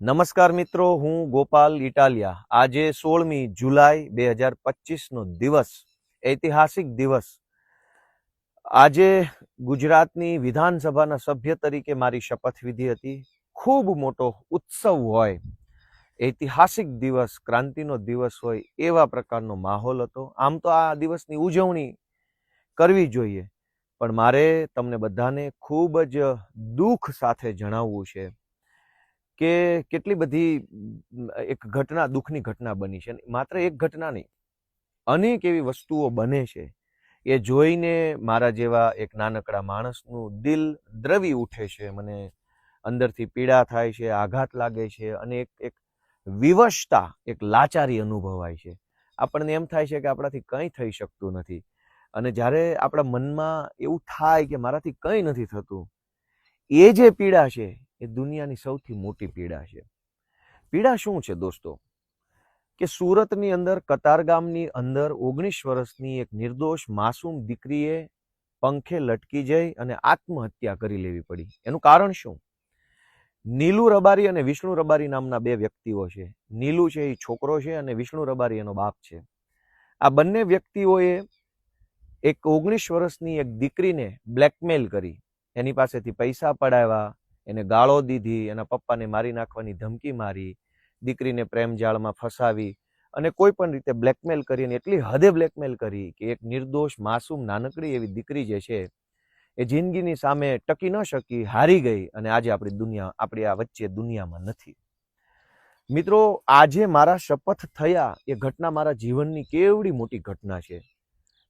નમસ્કાર મિત્રો, હું ગોપાલ ઇટાલિયા. આજે 16મી જુલાઈ 2025નો દિવસ, ઐતિહાસિક દિવસ. આજે ગુજરાતની વિધાનસભાના સભ્ય તરીકે મારી શપથવિધિ હતી. ખૂબ મોટો ઉત્સવ હોય, ઐતિહાસિક દિવસ, ક્રાંતિનો દિવસ હોય એવા પ્રકારનો માહોલ હતો. આમ તો આ દિવસની ઉજવણી કરવી જોઈએ, પણ મારે તમને બધાને ખૂબ જ દુઃખ સાથે જણાવવું છે કે કેટલી બધી એક ઘટના, દુઃખની ઘટના બની છે. માત્ર એક ઘટના નહીં, અનેક એવી વસ્તુઓ બને છે. એ જોઈને મારા જેવા એક નાનકડા માણસનું દિલ દ્રવી ઉઠે છે. મને અંદરથી પીડા થાય છે, આઘાત લાગે છે અને એક વિવશતા, એક લાચારી અનુભવાય છે. આપણને એમ થાય છે કે આપણાથી કંઈ થઈ શકતું નથી. અને જ્યારે આપણા મનમાં એવું થાય કે મારાથી કંઈ નથી થતું, એ જે પીડા છે એ દુનિયાની સૌથી મોટી પીડા છે. પીડા શું છે દોસ્તો? કે સુરતની અંદર, કતારગામની અંદર 19 વર્ષની એક નિર્દોષ માસૂમ દીકરીએ પંખે લટકી જઈ અને આત્મહત્યા કરી લેવી પડી. એનું કારણ શું? નીલુ રબારી અને વિષ્ણુ રબારી નામના બે વ્યક્તિઓ છે. નીલુ છે એ છોકરો છે અને વિષ્ણુ રબારી એનો બાપ છે. આ બંને વ્યક્તિઓએ એક 19 વર્ષની એક દીકરીને બ્લેકમેલ કરી, એની પાસેથી પૈસા પડાવ્યા, એને ગાળો દીધી, એના પપ્પાને મારી નાખવાની ધમકી મારી, દીકરીને પ્રેમ જાળમાં ફસાવી અને કોઈ પણ રીતે બ્લેકમેલ કરી, અને એટલી હદે બ્લેકમેલ કરી કે એક નિર્દોષ માસૂમ નાનકડી એવી દીકરી જે છે એ જિંદગીની સામે ટકી ન શકી, હારી ગઈ અને આજે આપણી આ વચ્ચે દુનિયામાં નથી. મિત્રો, આજે મારા શપથ થયા એ ઘટના મારા જીવનની કેવડી મોટી ઘટના છે.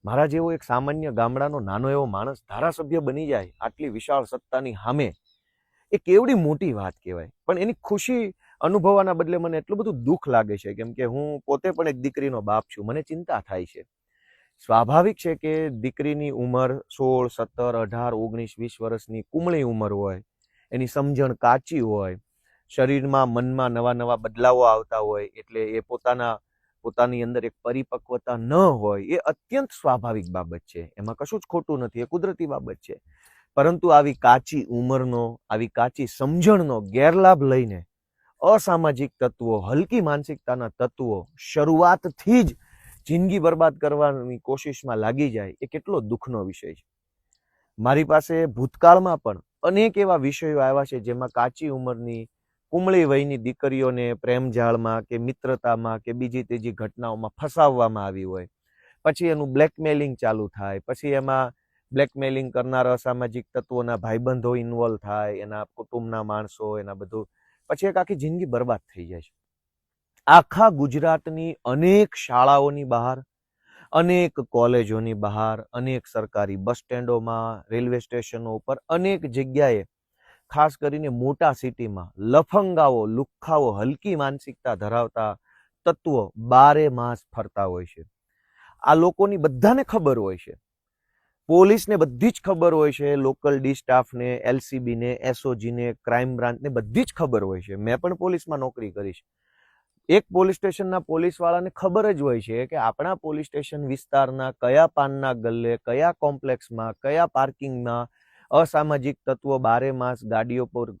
મારા જેવો એક સામાન્ય ગામડાનો નાનો એવો માણસ ધારાસભ્ય બની જાય આટલી વિશાળ સત્તાની સામે, એ કેવડી મોટી વાત કહેવાય. પણ એની ખુશી અનુભવવાના બદલે મને એટલું બધું દુઃખ લાગે છે, કેમ કે હું પોતે પણ એક દીકરીનો બાપ છું. મને ચિંતા થાય છે. સ્વાભાવિક છે કે દીકરીની ઉંમર 16, 17, 18, 19, 20 વર્ષની કુમળી ઉંમર હોય, એની સમજણ કાચી હોય, શરીરમાં, મનમાં નવા નવા બદલાવો આવતા હોય, એટલે એ પોતાની અંદર એક પરિપક્વતા ન હોય, એ અત્યંત સ્વાભાવિક બાબત છે. એમાં કશું જ ખોટું નથી, એ કુદરતી બાબત છે. પરંતુ આવી કાચી ઉંમરનો, આવી કાચી સમજણનો ગેરલાભ લઈને અસામાજિક તત્વો, હલકી માનસિકતાના તત્વો શરૂઆતથી જ જિંદગી બરબાદ કરવાની કોશિશમાં લાગી જાય, એ કેટલો દુઃખનો વિષય છે. મારી પાસે ભૂતકાળમાં પણ અનેક એવા વિષયો આવ્યા છે જેમાં કાચી ઉંમરની, કુમળી વયની દીકરીઓને પ્રેમજાળમાં કે મિત્રતામાં કે બીજી ત્રીજી ઘટનાઓમાં ફસાવવામાં આવી હોય. પછી એનું બ્લેકમેલિંગ ચાલુ થાય, પછી એમાં બ્લેકમેલિંગ કરનારા અસામાજિક તત્વોના ભાઈબંધો ઇન્વોલ્વ થાય, એના કુટુંબના માણસો, એના બધું, પછી એક આખી જિંદગી બરબાદ થઈ જાય છે. આખા ગુજરાતની અનેક શાળાઓની બહાર, અનેક કોલેજોની બહાર, અનેક સરકારી બસ સ્ટેન્ડોમાં, રેલવે સ્ટેશનો ઉપર, અનેક જગ્યાએ, ખાસ કરીને મોટા સિટીમાં લફંગાઓ, લુખ્ખાઓ, હલકી માનસિકતા ધરાવતા તત્વો બારે માસ ફરતા હોય છે. આ લોકોની બધાને ખબર હોય છે, પોલીસને બધી જ ખબર હોય છે, લોકલ ડી સ્ટાફને, એલસીબીને, એસઓજીને, ક્રાઇમ બ્રાન્ચને બધી જ ખબર હોય છે. મેં પણ પોલીસમાં નોકરી કરી છે. એક પોલીસ સ્ટેશનના પોલીસવાળાને ખબર જ હોય છે કે આપણા પોલીસ સ્ટેશન વિસ્તારના કયા પાનના ગલ્લે, કયા કોમ્પ્લેક્સમાં, કયા પાર્કિંગમાં અસામાજિક તત્વો બારે માસ ગાડીઓ પર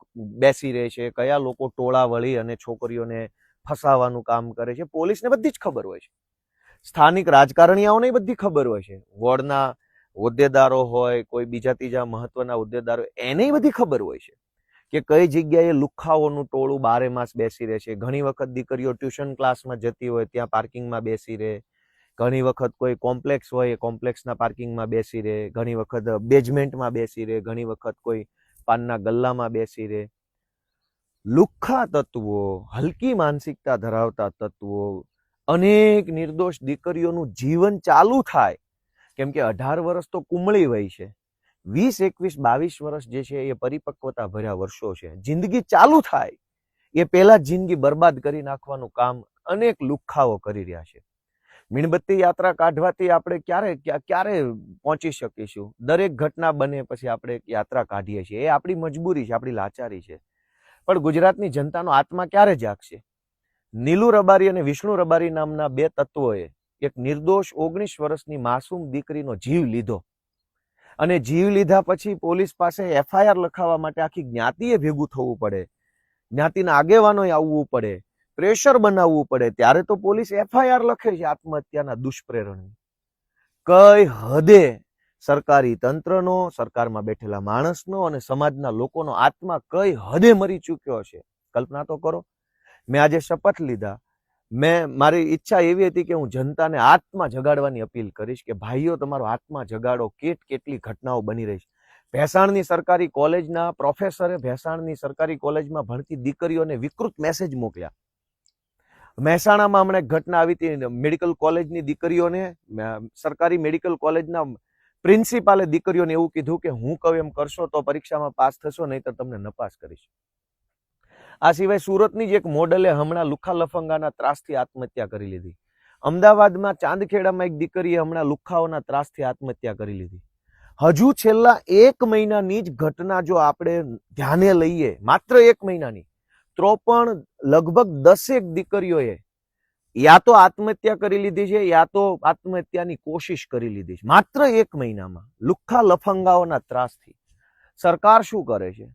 બેસી રહે છે, કયા લોકો ટોળા વળી અને છોકરીઓને ફસાવાનું કામ કરે છે. પોલીસને બધી જ ખબર હોય છે. સ્થાનિક રાજકારણીઓને બધી ખબર હોય છે. વોર્ડના હોદ્દેદારો હોય, કોઈ બીજા ત્રીજા મહત્વના હોદ્દેદારો, એને બધી ખબર હોય છે કે કઈ જગ્યાએ લુખ્ખાઓનું ટોળું બારે માસ બેસી રહે છે. ઘણી વખત દીકરીઓ ટ્યુશન ક્લાસમાં જતી હોય ત્યાં પાર્કિંગમાં બેસી રહે, ઘણી વખત કોઈ કોમ્પ્લેક્સ હોય એ કોમ્પ્લેક્સના પાર્કિંગમાં બેસી રહે, ઘણી વખત બેઝમેન્ટમાં બેસી રહે, ઘણી વખત કોઈ પાનના ગલ્લામાં બેસી રહે. લુખ્ખા તત્વો, હલકી માનસિકતા ધરાવતા તત્વો, અનેક નિર્દોષ દીકરીઓનું જીવન ચાલુ થાય, કેમ કે 18 વર્ષ તો કુમળી વય છે, 20, 21, 22 વર્ષ જે છે એ પરિપક્વતા ભર્યા વર્ષો છે. જિંદગી ચાલુ થાય એ પહેલા જિંદગી બરબાદ કરી નાખવાનું કામ અનેક લુખ્ખાઓ કરી રહ્યા છે. મીણબત્તી યાત્રા કાઢવાથી આપણે ક્યારે પહોંચી શકીશું? દરેક ઘટના બને પછી આપણે યાત્રા કાઢીએ છીએ. એ આપણી મજબૂરી છે, આપણી લાચારી છે. પણ ગુજરાતની જનતાનો આત્મા ક્યારે જાગશે? નીલુ રબારી અને વિષ્ણુ રબારી નામના બે તત્વોએ એક નિર્દોષ 19 વર્ષની માસૂમ દીકરીનો જીવ લીધો, અને જીવ લીધા પછી પોલીસ પાસે એફઆઈઆર લખાવવા માટે આખી જ્ઞાતિએ ભેગું થવું પડે જ્ઞાતિના આગેવાનોએ આવવું પડે, પ્રેશર બનાવવું પડે, ત્યારે તો પોલીસ FIR લખે છે આત્મહત્યાના દુષ્પ્રેરણની. કઈ હદે સરકારી તંત્રનો, સરકારમાં બેઠેલા માણસનો અને સમાજના લોકોનો આત્મા કઈ હદે મરી ચૂક્યો છે, કલ્પના તો કરો. મેં આજે શપથ લીધા. મારી ઈચ્છા એવી હતી કે હું જનતાને આત્મા જગાડવાની અપીલ કરીશ કે ભાઈઓ, તમારો આત્મા જગાડો. કેટલી ઘટનાઓ બની રહી છે. ભેસાણની સરકારી કોલેજના પ્રોફેસરે ભેસાણની સરકારી કોલેજમાં ભણતી દીકરીઓને વિકૃત મેસેજ મોકલ્યા. મહેસાણામાં હમણાં એક ઘટના આવી હતી, મેડિકલ કોલેજની દીકરીઓને, સરકારી મેડિકલ કોલેજના પ્રિન્સિપાલે દીકરીઓને એવું કીધું કે હું કહું એમ કરશો તો પરીક્ષામાં પાસ થશો, નહીં તો તમને નપાસ કરીશ. આ સિવાય સુરતની જ એક મોડલે હમણાં લુખ્ખા લફંગાના ત્રાસથી આત્મહત્યા કરી લીધી. અમદાવાદમાં ચાંદખેડામાં એક દીકરીએ હમણાં લુખ્ખાઓના ત્રાસથી આત્મહત્યા કરી લીધી. હજુ છેલ્લા 1 મહિનાની જ ઘટના જો આપણે ધ્યાને લઈએ, માત્ર 1 મહિનાની, તો પણ લગભગ 10 દીકરીઓએ યા તો આત્મહત્યા કરી લીધી છે, યા તો આત્મહત્યાની કોશિશ કરી લીધી છે, માત્ર 1 મહિનામાં, લુખ્ખા લફંગાઓના ત્રાસથી. સરકાર શું કરે છે?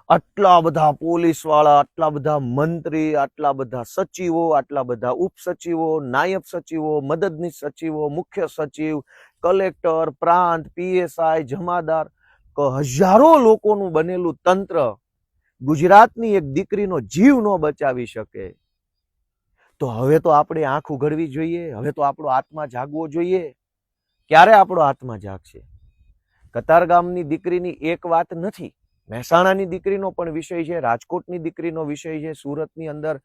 આટલા બધા પોલીસ વાળા, આટલા બધા મંત્રી, આટલા બધા સચિવો, આટલા બધા ઉપસચિવો, નાયબ સચિવો, મદદનીશ સચિવો, મુખ્ય સચિવ, કલેક્ટર, પ્રાંત, PSI, જમાદાર, હજારો લોકોનું બનેલું તંત્ર ગુજરાતની એક દીકરીનો જીવ ન બચાવી શકે. તો હવે તો આપણે આંખ ઉઘડવી જોઈએ, હવે તો આપણો આત્મા જાગવો જોઈએ. ક્યારે આપણો આત્મા જાગશે? કતારગામની દીકરીની એક વાત નથી, મહેસાણાની દીકરીનો પણ વિષય છે, રાજકોટની દીકરીનો વિષય છે, સુરતની અંદર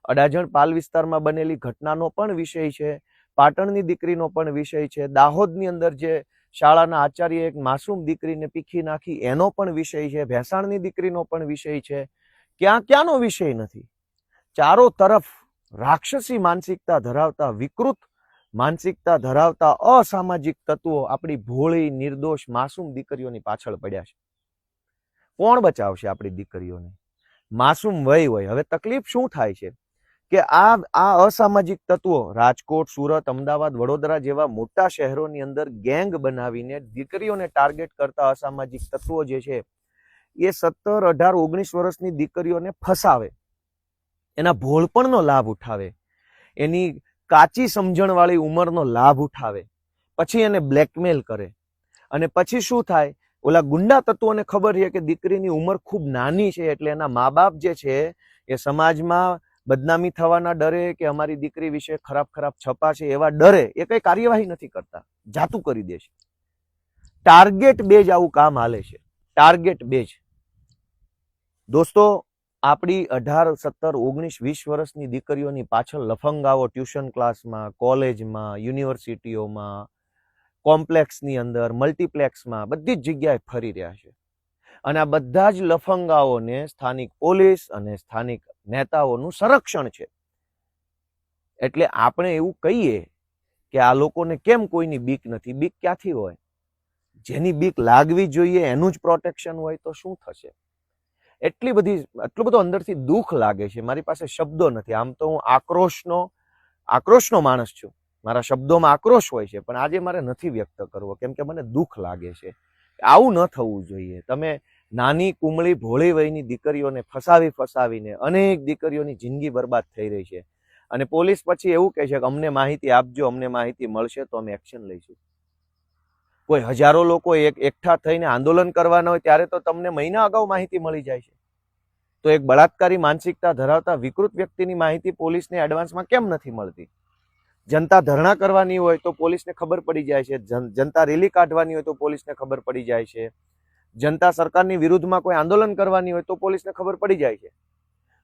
અડાજણ પાલ વિસ્તારમાં બનેલી ઘટનાનો પણ વિષય છે, પાટણની દીકરીનો પણ વિષય છે, દાહોદની અંદર જે શાળાના આચાર્ય એક માસૂમ દીકરીને પીખી નાખી એનો પણ વિષય છે, ભેસાણની દીકરીનો પણ વિષય છે. ક્યાંનો વિષય નથી? ચારો તરફ રાક્ષસી માનસિકતા ધરાવતા, વિકૃત માનસિકતા ધરાવતા અસામાજિક તત્વો આપણી ભોળી, નિર્દોષ, માસૂમ દીકરીઓની પાછળ પડ્યા છે. કોણ બચાવશે આપણી દીકરીઓને? માસૂમ વય હોય. હવે તકલીફ શું થાય છે કે આ અસામાજિક તત્વો રાજકોટ, સુરત, અમદાવાદ, વડોદરા જેવા મોટા શહેરોની અંદર ગેંગ બનાવીને દીકરીઓને ટાર્ગેટ કરતા અસામાજિક તત્વો જે છે એ 17, 18, 19 વર્ષની દીકરીઓને ફસાવે, એના ભોળપણનો લાભ ઉઠાવે, એની કાચી સમજણવાળી ઉંમરનો લાભ ઉઠાવે, પછી એને બ્લેકમેલ કરે. અને પછી શું થાય? ઓલા ગુંડા તત્વોને ખબર છે કે દીકરીની ઉંમર ખૂબ નાની છે, એટલે એના મા બાપ જે છે એ સમાજમાં બદનામી થવાના ડરે કે અમારી દીકરી વિશે ખરાબ છપાશે એવા ડરે એ કઈ કાર્યવાહી નથી કરતા, જાતું કરી દે છે. ટાર્ગેટ બેઝ આવું કામ હાલે છે, ટાર્ગેટ બેઝ. દોસ્તો, આપણી 18, 17, 19, 20 વર્ષની દીકરીઓની પાછળ લફંગાઓ ટ્યુશન ક્લાસમાં, કોલેજમાં, યુનિવર્સિટીઓમાં, કોમ્પ્લેક્સની અંદર, મલ્ટીપ્લેક્સમાં, બધી જ જગ્યાએ ફરી રહ્યા છે. અને આ બધા જ લફંગાઓને સ્થાનિક પોલીસ અને સ્થાનિક નેતાઓનું સંરક્ષણ છે. એટલે આપણે એવું કહીએ કે આ લોકોને કેમ કોઈની બીક નથી? બીક ક્યાંથી હોય? જેની બીક લાગવી જોઈએ એનું જ પ્રોટેક્શન હોય તો શું થશે? એટલું બધું અંદરથી દુઃખ લાગે છે, મારી પાસે શબ્દો નથી. આમ તો હું આક્રોશનો માણસ છું, મારા શબ્દોમાં આક્રોશ હોય છે, પણ આજે મારે નથી વ્યક્ત કરવો, કેમ કે મને દુઃખ લાગે છે. આવું ન થવું જોઈએ. તમે નાની કુમળી ભોળી વયની દીકરીઓને ફસાવીને અનેક દીકરીઓની જિંદગી બરબાદ થઈ રહી છે. અને પોલીસ પછી એવું કહે છે કે અમને માહિતી આપજો, અમને માહિતી મળશે તો અમે એક્શન લઈશું. કોઈ હજારો લોકો એકઠા થઈને આંદોલન કરવાના હોય ત્યારે તો તમને મહિના અગાઉ માહિતી મળી જાય છે. તો એક બળાત્કારી માનસિકતા ધરાવતા વિકૃત વ્યક્તિની માહિતી પોલીસને એડવાન્સમાં કેમ નથી મળતી? જનતા ધરણા કરવાની હોય તો પોલીસને ખબર પડી જાય છે, જનતા રેલી કાઢવાની હોય તો પોલીસને ખબર પડી જાય છે, જનતા સરકારની વિરુદ્ધમાં કોઈ આંદોલન કરવાની હોય તો પોલીસને ખબર પડી જાય છે.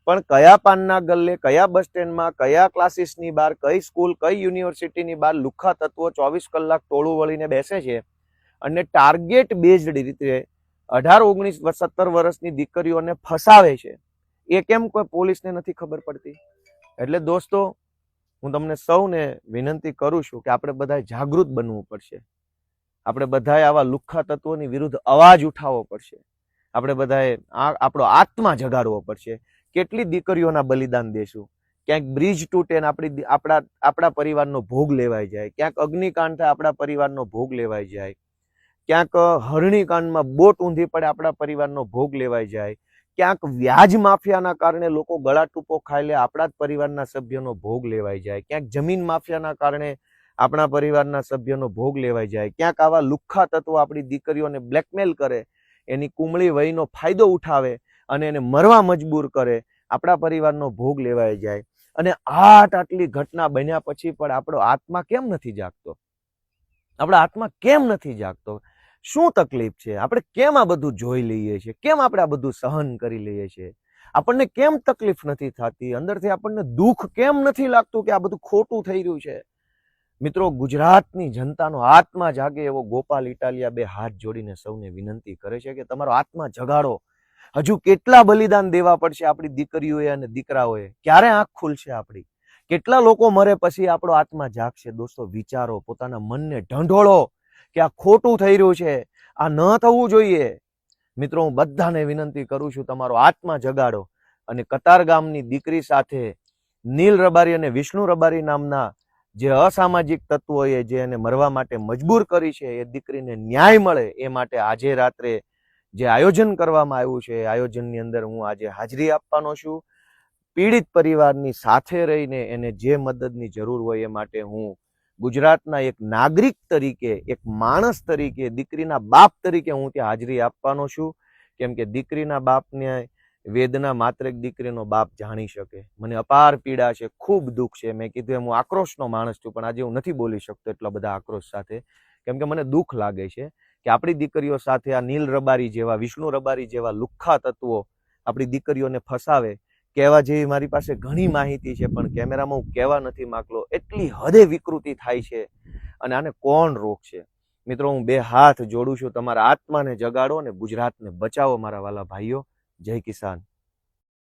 પણ કયા પાનના ગલ્લે, કયા બસ સ્ટેન્ડમાં, કયા ક્લાસીસની બહાર, કઈ સ્કૂલ, કઈ યુનિવર્સિટીની બહાર લુખ્ખા તત્વો 24 કલાક ટોળું વળીને બેસે છે અને ટાર્ગેટ બેઝડ રીતે 18, 19, 17 વર્ષની દીકરીઓને ફસાવે છે, એ કેમ કોઈ પોલીસને નથી ખબર પડતી? એટલે દોસ્તો, હું તમને સૌને વિનંતી કરું છું કે આપણે બધાએ જાગૃત બનવું પડશે. આપણે બધાએ આવા લુખ્ખા તત્વોની વિરુદ્ધ અવાજ ઉઠાવવો પડશે. આપણે બધાએ આપણો આત્મા જગાડવો પડશે. કેટલી દીકરીઓના બલિદાન દેશું? ક્યાંક બ્રિજ તૂટે ને આપણા પરિવારનો ભોગ લેવાઈ જાય, ક્યાંક અગ્નિકાંડ થાય આપણા પરિવારનો ભોગ લેવાઈ જાય, ક્યાંક હરણીકાંડમાં બોટ ઊંધી પડે આપણા પરિવારનો ભોગ લેવાઈ જાય, ક્યાંક વ્યાજ માફિયાના કારણે લોકો ગળા ટૂંપો ખાઈ લે, આપણા જ પરિવારના સભ્યનો ભોગ લેવાઈ જાય, ક્યાંક જમીન માફિયાના કારણે આપણા પરિવારના સભ્યનો ભોગ લેવાઈ જાય, ક્યાંક આવા લુખ્ખા તત્વો આપણી દીકરીઓને બ્લેકમેલ કરે, એની કુમળી વયનો ફાયદો ઉઠાવે અને એને મરવા મજબૂર કરે, આપણા પરિવારનો ભોગ લેવાઈ જાય. અને આટલી ઘટના બન્યા પછી પણ આપણો આત્મા કેમ નથી જાગતો? આપણા આત્મા કેમ નથી જાગતો? શું તકલીફ છે? આપણે કેમ આ બધું જોઈ લઈએ છીએ? કેમ આપણે આ બધું સહન કરી લઈએ છીએ? આપણને કેમ તકલીફ નથી થતી? અંદરથી આપણને દુઃખ કેમ નથી લાગતું કે આ બધું ખોટું થઈ રહ્યું છે? મિત્રો, ગુજરાતની જનતાનો આત્મા જાગે એવો ગોપાલ ઇટાલિયા બે હાથ જોડીને સૌને વિનંતી કરે છે કે તમારો આત્મા જગાડો. હજુ કેટલા બલિદાન દેવા પડશે આપણી દીકરીઓએ અને દીકરાઓએ? ક્યારે આંખ ખુલશે આપણી? કેટલા લોકો મરે પછી આપણો આત્મા જાગશે? દોસ્તો, વિચારો, પોતાના મનને ઢંઢોળો કે આ ખોટું થઈ રહ્યું છે, આ ન થવું જોઈએ. મિત્રો, હું બધાને વિનંતી કરું છું, તમારો આત્મા જગાડો અને કતાર ગામની દીકરી સાથે નીલ રબારી અને વિષ્ણુ રબારી નામના જે અસામાજિક તત્વોએ જે એને મરવા માટે મજબૂર કરી છે, એ દીકરીને ન્યાય મળે એ માટે આજે રાત્રે જે આયોજન કરવામાં આવ્યું છે, એ આયોજનની અંદર હું આજે હાજરી આપવાનો છું. પીડિત પરિવારની સાથે રહીને એને જે મદદની જરૂર હોય એ માટે હું ગુજરાતના એક નાગરિક તરીકે, એક માણસ તરીકે, દીકરીના બાપ તરીકે હું ત્યાં હાજરી આપવાનો છું. કેમ કે દીકરીના બાપને વેદના માત્ર એક દીકરીનો બાપ જાણી શકે. મને અપાર પીડા છે, ખૂબ દુઃખ છે. મેં કીધું એમ હું આક્રોશનો માણસ છું, પણ આજે હું નથી બોલી શકતો એટલા બધા આક્રોશ સાથે, કેમ કે મને દુઃખ લાગે છે કે આપણી દીકરીઓ સાથે આ નીલ રબારી જેવા, વિષ્ણુ રબારી જેવા લુખ્ખા તત્વો આપણી દીકરીઓને ફસાવે. કહેવા જેવી મારી પાસે ઘણી માહિતી છે, પણ કેમેરામાં હું કહેવા નથી માંગતો. એટલી હદે વિકૃતિ થાય છે અને આને કોણ રોકશે? મિત્રો, હું બે હાથ જોડું છું, તમારા આત્માને જગાડો અને ગુજરાતને બચાવો મારા વાલા ભાઈઓ. જય કિસાન.